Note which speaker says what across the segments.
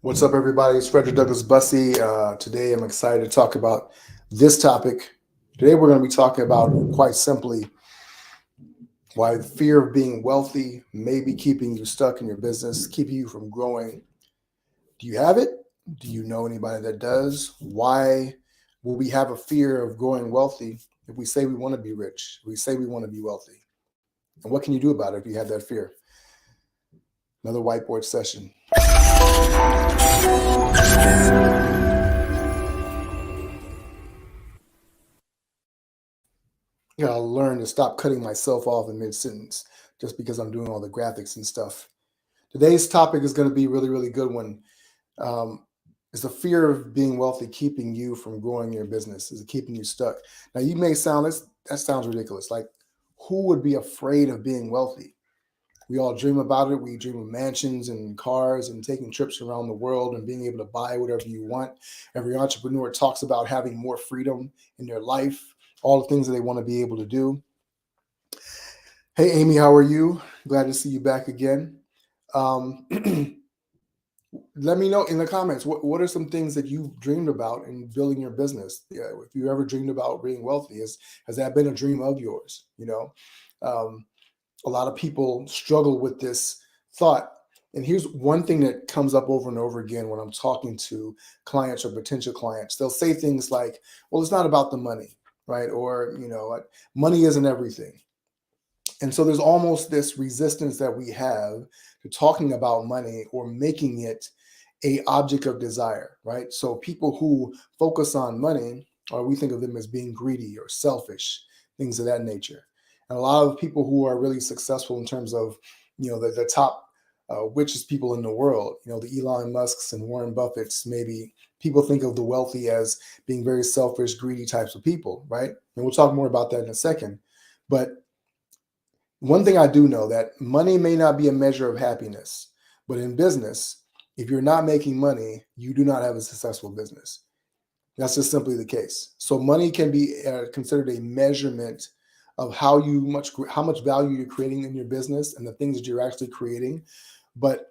Speaker 1: What's up, everybody? It's Frederick Douglass Bussey. Today, I'm excited to talk about this topic. Today, we're going to be talking about, quite simply, why the fear of being wealthy may be keeping you stuck in your business, keeping you from growing. Do you have it? Do you know anybody that does? Why will we have a fear of growing wealthy if we say we want to be rich? If we say we want to be wealthy. And what can you do about it if you have that fear? Another whiteboard session. I gotta learn to stop cutting myself off in mid-sentence just because I'm doing all the graphics and stuff. Today's topic is going to be really, really good one. Is the fear of being wealthy keeping you from growing your business? Is it keeping you stuck? Now, you may sound, that sounds ridiculous. Like, who would be afraid of being wealthy? We all dream about it. We dream of mansions and cars and taking trips around the world and being able to buy whatever you want. Every entrepreneur talks about having more freedom in their life, all the things that they want to be able to do. Hey, Amy, how are you? Glad to see you back again. Let me know in the comments, what are some things that you've dreamed about in building your business? Yeah, if you ever dreamed about being wealthy, has that been a dream of yours? A lot of people struggle with this thought. And here's one thing that comes up over and over again when I'm talking to clients or potential clients. They'll say things like, well, it's not about the money, right? Or, money isn't everything. And so there's almost this resistance that we have to talking about money or making it a object of desire, right? So people who focus on money, or we think of them as being greedy or selfish, things of that nature. And a lot of people who are really successful in terms of, the top richest people in the world, the Elon Musks and Warren Buffetts, maybe people think of the wealthy as being very selfish, greedy types of people, right? And we'll talk more about that in a second. But one thing I do know, that money may not be a measure of happiness, but in business, if you're not making money, you do not have a successful business. That's just simply the case. So money can be considered a measurement of how much value you're creating in your business and the things that you're actually creating. But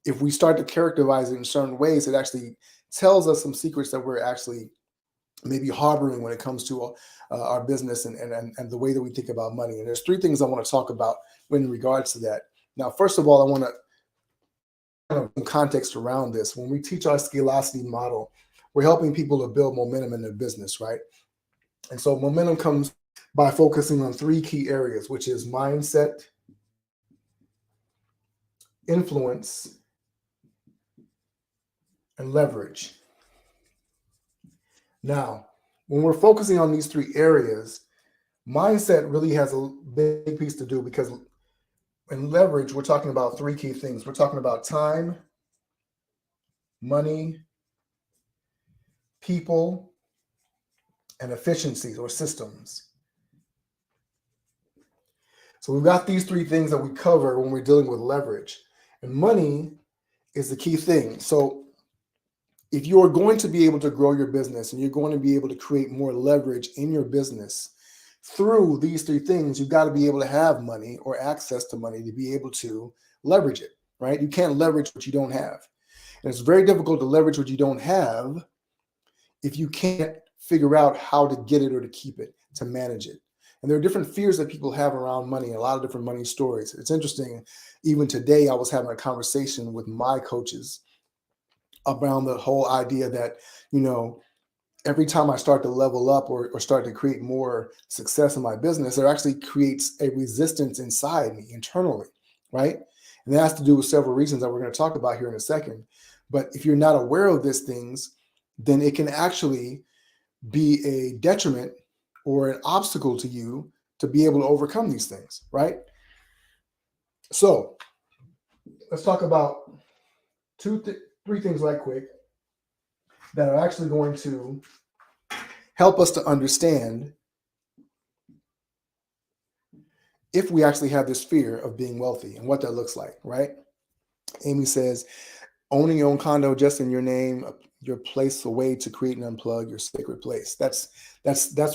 Speaker 1: if we start to characterize it in certain ways, it actually tells us some secrets that we're actually maybe harboring when it comes to our business and the way that we think about money. And there's three things I want to talk about in regards to that. Now, first of all, I want to kind of some context around this. When we teach our scalosity model, we're helping people to build momentum in their business, right? And so momentum comes by focusing on three key areas, which is mindset, influence, and leverage. Now, when we're focusing on these three areas, mindset really has a big piece to do, because in leverage, we're talking about three key things. We're talking about time, money, people, and efficiencies or systems. So we've got these three things that we cover when we're dealing with leverage. And money is the key thing. So if you're going to be able to grow your business and you're going to be able to create more leverage in your business through these three things, you've got to be able to have money or access to money to be able to leverage it, right? You can't leverage what you don't have. And it's very difficult to leverage what you don't have if you can't figure out how to get it or to keep it, to manage it. And there are different fears that people have around money, and a lot of different money stories. It's interesting. Even today, I was having a conversation with my coaches around the whole idea that, every time I start to level up or start to create more success in my business, it actually creates a resistance inside me internally, right? And that has to do with several reasons that we're going to talk about here in a second. But if you're not aware of these things, then it can actually be a detriment or an obstacle to you to be able to overcome these things, right? So let's talk about three things right quick that are actually going to help us to understand if we actually have this fear of being wealthy and what that looks like, right? Amy says, owning your own condo just in your name, your place away to create and unplug your sacred place. That's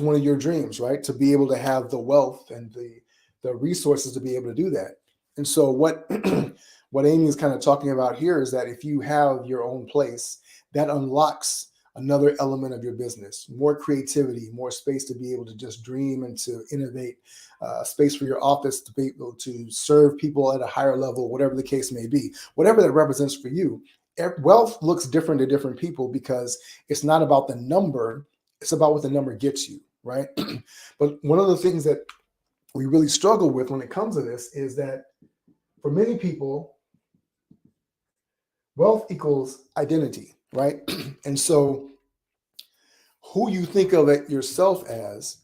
Speaker 1: one of your dreams, right? To be able to have the wealth and the resources to be able to do that. And so what what Amy is kind of talking about here is that if you have your own place, that unlocks another element of your business, more creativity, more space to be able to just dream and to innovate, space for your office to be able to serve people at a higher level, whatever the case may be, whatever that represents for you. Wealth looks different to different people because it's not about the number, it's about what the number gets you, right? But one of the things that we really struggle with when it comes to this is that for many people, wealth equals identity, right? And so who you think of it yourself as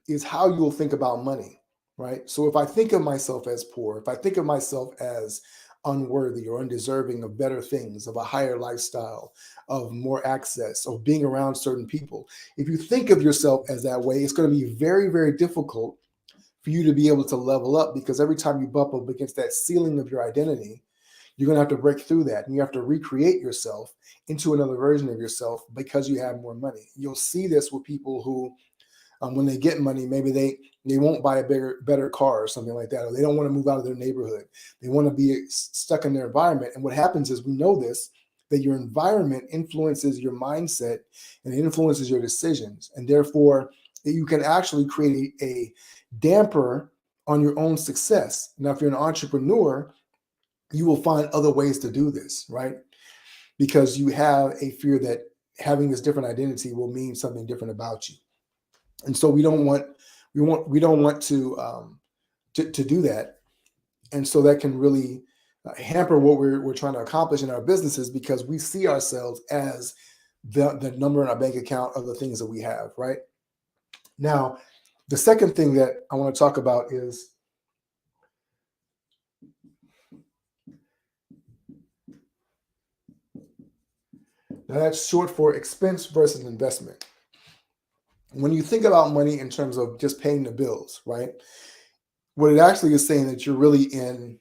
Speaker 1: is how you'll think about money, right? So if I think of myself as poor, if I think of myself as unworthy or undeserving of better things, of a higher lifestyle, of more access, of being around certain people, if you think of yourself as that way, it's going to be very, very difficult for you to be able to level up, because every time you bump up against that ceiling of your identity, you're going to have to break through that, and you have to recreate yourself into another version of yourself because you have more money. You'll see this with people who, when they get money, maybe they won't buy a better car or something like that, or they don't want to move out of their neighborhood. They want to be stuck in their environment. And what happens is, we know this, that your environment influences your mindset and it influences your decisions, and therefore you can actually create a damper on your own success. Now, if you're an entrepreneur, you will find other ways to do this, right? Because you have a fear that having this different identity will mean something different about you. And so we don't want to do that. And so that can really hamper what we're trying to accomplish in our businesses, because we see ourselves as the number in our bank account of the things that we have, right? Now, the second thing that I want to talk about is now that's short for expense versus investment. When you think about money in terms of just paying the bills, right? What it actually is saying that you're really in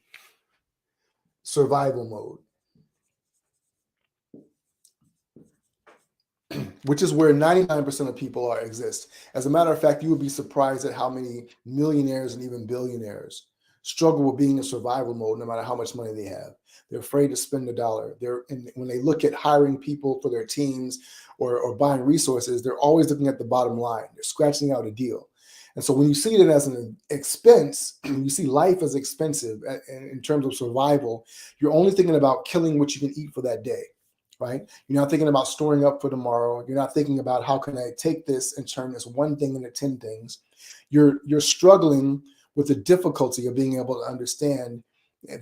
Speaker 1: survival mode, which is where 99% of people exist. As a matter of fact, you would be surprised at how many millionaires and even billionaires struggle with being in survival mode no matter how much money they have. They're afraid to spend a dollar. When they look at hiring people for their teams or buying resources, they're always looking at the bottom line. They're scratching out a deal. And so when you see it as an expense, you see life as expensive in terms of survival, you're only thinking about killing what you can eat for that day, right? You're not thinking about storing up for tomorrow. You're not thinking about how can I take this and turn this one thing into 10 things. You're struggling with the difficulty of being able to understand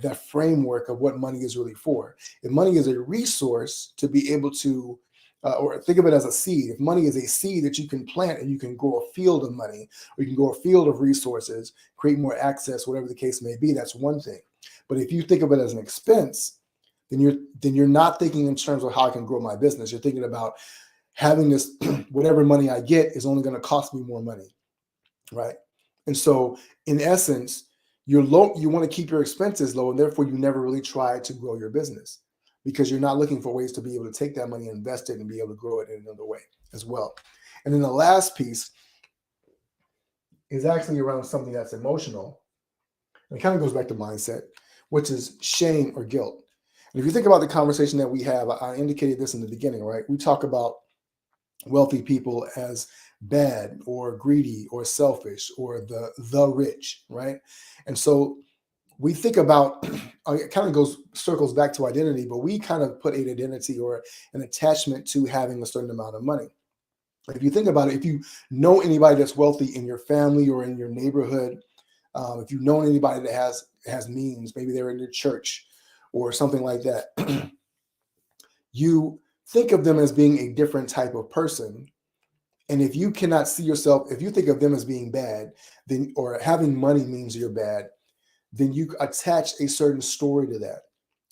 Speaker 1: that framework of what money is really for. If money is a resource to be able to, or think of it as a seed. If money is a seed that you can plant and you can grow a field of money, or you can grow a field of resources, create more access, whatever the case may be, that's one thing. But if you think of it as an expense, then you're not thinking in terms of how I can grow my business. You're thinking about having this, whatever money I get is only going to cost me more money, right? And so in essence, you're low, you want to keep your expenses low, and therefore you never really try to grow your business, because you're not looking for ways to be able to take that money and invest it and be able to grow it in another way as well. And then the last piece is actually around something that's emotional. And it kind of goes back to mindset, which is shame or guilt. And if you think about the conversation that we have, I indicated this in the beginning, right? We talk about wealthy people as bad or greedy or selfish or the rich, right? And so we think about it kind of circles back to identity, but we kind of put an identity or an attachment to having a certain amount of money. If you think about it, if you know anybody that's wealthy in your family or in your neighborhood, if you know anybody that has means, maybe they're in your church or something like that, you think of them as being a different type of person. And if you cannot see yourself, if you think of them as being bad, then, or having money means you're bad, then you attach a certain story to that.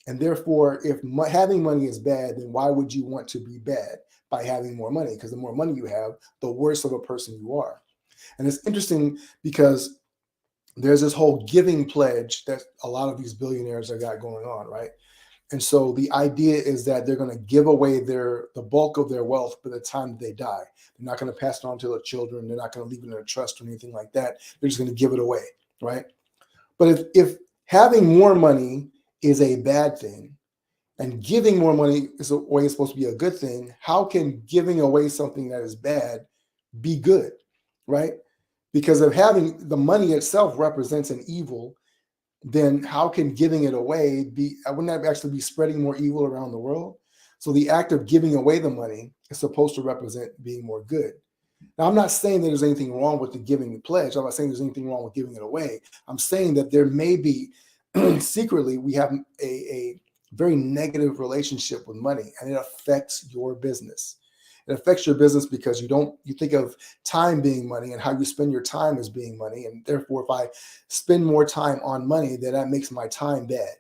Speaker 1: And therefore, if having money is bad, then why would you want to be bad by having more money? Because the more money you have, the worse of a person you are. And it's interesting because there's this whole giving pledge that a lot of these billionaires have got going on, right? And so the idea is that they're going to give away the bulk of their wealth by the time they die. They're not going to pass it on to their children. They're not going to leave it in a trust or anything like that. They're just going to give it away, right? But if having more money is a bad thing and giving more money is a way it's supposed to be a good thing, how can giving away something that is bad be good, right? Because of having the money itself represents an evil, then how can giving it away be, wouldn't that actually be spreading more evil around the world? So the act of giving away the money is supposed to represent being more good. Now, I'm not saying that there's anything wrong with the giving the pledge. I'm not saying there's anything wrong with giving it away. I'm saying that there may be secretly, we have a very negative relationship with money and it affects your business. It affects your business because you think of time being money and how you spend your time as being money. And therefore, if I spend more time on money, then that makes my time bad,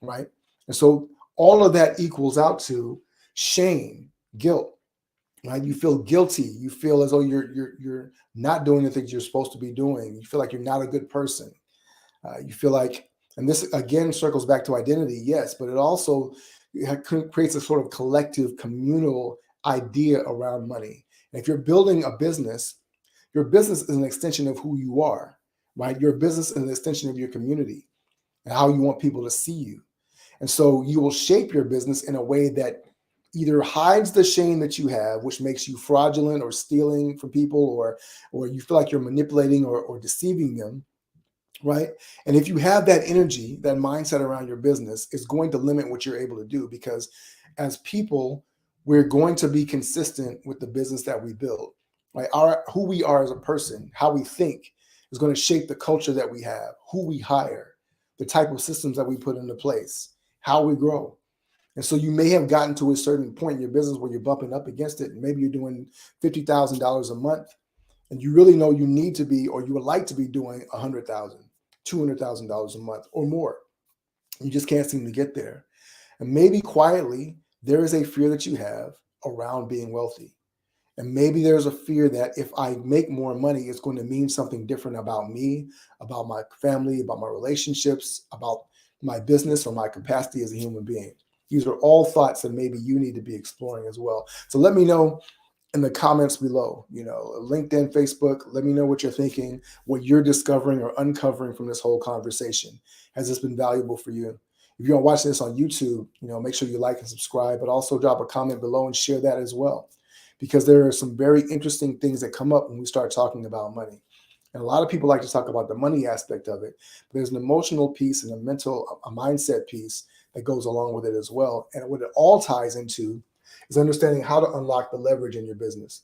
Speaker 1: right? And so all of that equals out to shame, guilt, right? You feel guilty. You feel as though you're not doing the things you're supposed to be doing. You feel like you're not a good person. You feel like, and this again circles back to identity, yes, but it also creates a sort of collective communal idea around money. And if you're building a business, your business is an extension of who you are, right? Your business is an extension of your community and how you want people to see you. And so you will shape your business in a way that either hides the shame that you have, which makes you fraudulent or stealing from people, or you feel like you're manipulating or deceiving them, right? And if you have that energy, that mindset around your business, it's going to limit what you're able to do because as people, we're going to be consistent with the business that we build, right? Who we are as a person, how we think is going to shape the culture that we have, who we hire, the type of systems that we put into place, how we grow. And so you may have gotten to a certain point in your business where you're bumping up against it. And maybe you're doing $50,000 a month and you really know you need to be, or you would like to be doing $100,000, $200,000 a month or more. You just can't seem to get there. And maybe quietly, there is a fear that you have around being wealthy. And maybe there's a fear that if I make more money, it's going to mean something different about me, about my family, about my relationships, about my business or my capacity as a human being. These are all thoughts that maybe you need to be exploring as well. So let me know in the comments below, LinkedIn, Facebook, let me know what you're thinking, what you're discovering or uncovering from this whole conversation. Has this been valuable for you? If you're watching this on YouTube, make sure you like and subscribe, but also drop a comment below and share that as well. Because there are some very interesting things that come up when we start talking about money. And a lot of people like to talk about the money aspect of it, but there's an emotional piece and a mindset piece that goes along with it as well. And what it all ties into is understanding how to unlock the leverage in your business.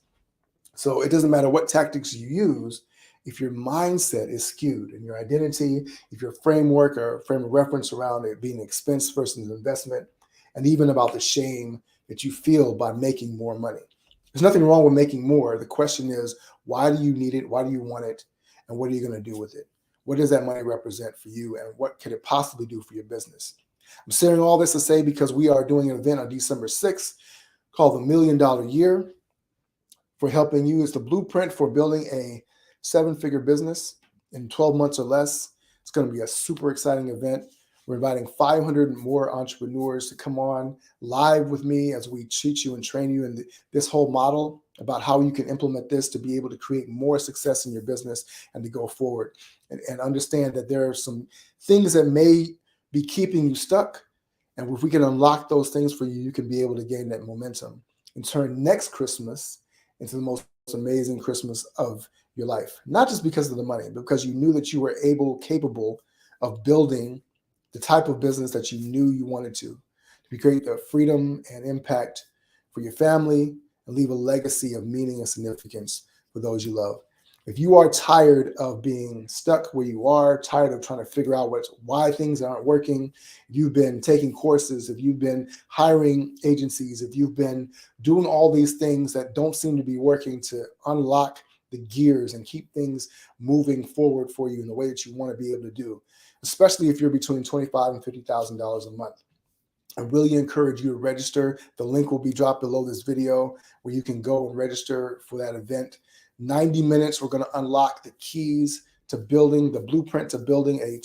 Speaker 1: So it doesn't matter what tactics you use, if your mindset is skewed and your identity, if your framework or frame of reference around it being expense versus investment, and even about the shame that you feel by making more money. There's nothing wrong with making more. The question is, why do you need it? Why do you want it? And what are you going to do with it? What does that money represent for you? And what can it possibly do for your business? I'm sharing all this to say because we are doing an event on December 6th called the $1 Million Year for helping you. It's the blueprint for building a 7-figure business in 12 months or less. It's going to be a super exciting event. We're inviting 500 more entrepreneurs to come on live with me as we teach you and train you in this whole model about how you can implement this to be able to create more success in your business and to go forward and understand that there are some things that may be keeping you stuck. And if we can unlock those things for you, you can be able to gain that momentum and turn next Christmas into the most amazing Christmas of your life. Not just because of the money, but because you knew that you were capable of building the type of business that you knew you wanted to create the freedom and impact for your family and leave a legacy of meaning and significance for those you love. If you are tired of being stuck where you are, tired of trying to figure out why things aren't working, if you've been taking courses, if you've been hiring agencies, if you've been doing all these things that don't seem to be working to unlock the gears and keep things moving forward for you in the way that you want to be able to do, especially if you're between $25,000 and $50,000 a month, I really encourage you to register. The link will be dropped below this video where you can go and register for that event. 90 minutes, we're going to unlock the keys to building the blueprint to building a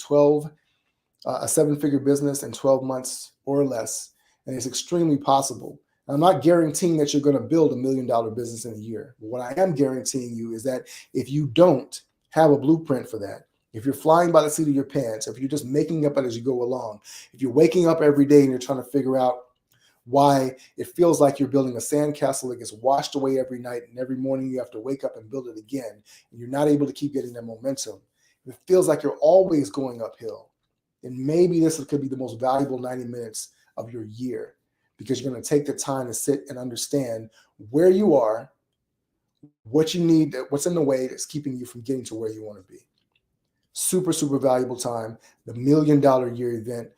Speaker 1: 7-figure business in 12 months or less. And it's extremely possible. I'm not guaranteeing that you're going to build $1 million business in a year. But what I am guaranteeing you is that if you don't have a blueprint for that, if you're flying by the seat of your pants, if you're just making up it as you go along, if you're waking up every day and you're trying to figure out why it feels like you're building a sandcastle that gets washed away every night, and every morning you have to wake up and build it again, and you're not able to keep getting that momentum, if it feels like you're always going uphill, then maybe this could be the most valuable 90 minutes of your year, because you're going to take the time to sit and understand where you are, what you need, what's in the way that's keeping you from getting to where you want to be. Super, super valuable time. The $1,000,000 year event.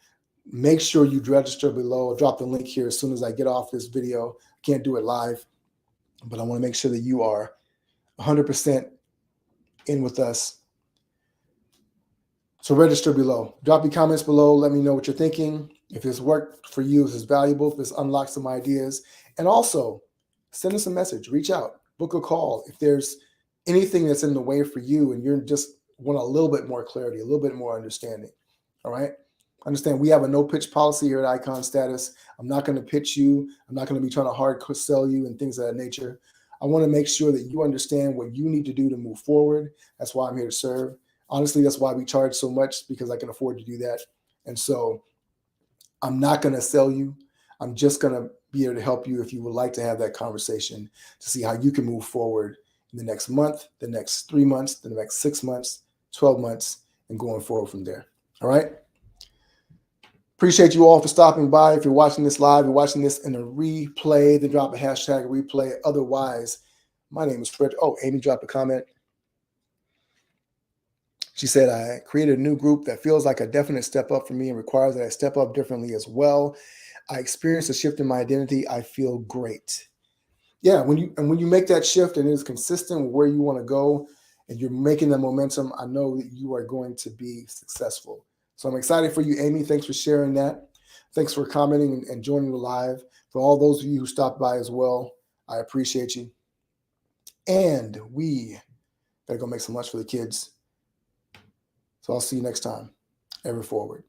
Speaker 1: Make sure you register below. I'll drop the link here as soon as I get off this video. Can't do it live, but I want to make sure that you are 100% in with us. So register below. Drop your comments below. Let me know what you're thinking. If this worked for you, if it's valuable, if this unlocks some ideas. And also, send us a message. Reach out. Book a call. If there's anything that's in the way for you and you're just want a little bit more clarity, a little bit more understanding. All right? Understand, we have a no pitch policy here at Icon Status. I'm not going to pitch you. I'm not going to be trying to hard sell you and things of that nature. I want to make sure that you understand what you need to do to move forward. That's why I'm here to serve. Honestly, that's why we charge so much, because I can afford to do that. And so I'm not going to sell you. I'm just going to be able to help you if you would like to have that conversation to see how you can move forward in the next month, the next 3 months, the next 6 months, 12 months, and going forward from there. All right? Appreciate you all for stopping by. If you're watching this live, you're watching this in a replay, then drop a hashtag replay. Otherwise, my name is Fred. Oh, Amy dropped a comment. She said, I created a new group that feels like a definite step up for me and requires that I step up differently as well. I experienced a shift in my identity. I feel great. Yeah, when you make that shift and it is consistent with where you want to go and you're making that momentum, I know that you are going to be successful. So I'm excited for you, Amy. Thanks for sharing that. Thanks for commenting and joining the live. For all those of you who stopped by as well, I appreciate you. And we gotta go make some lunch for the kids. So I'll see you next time. Ever forward.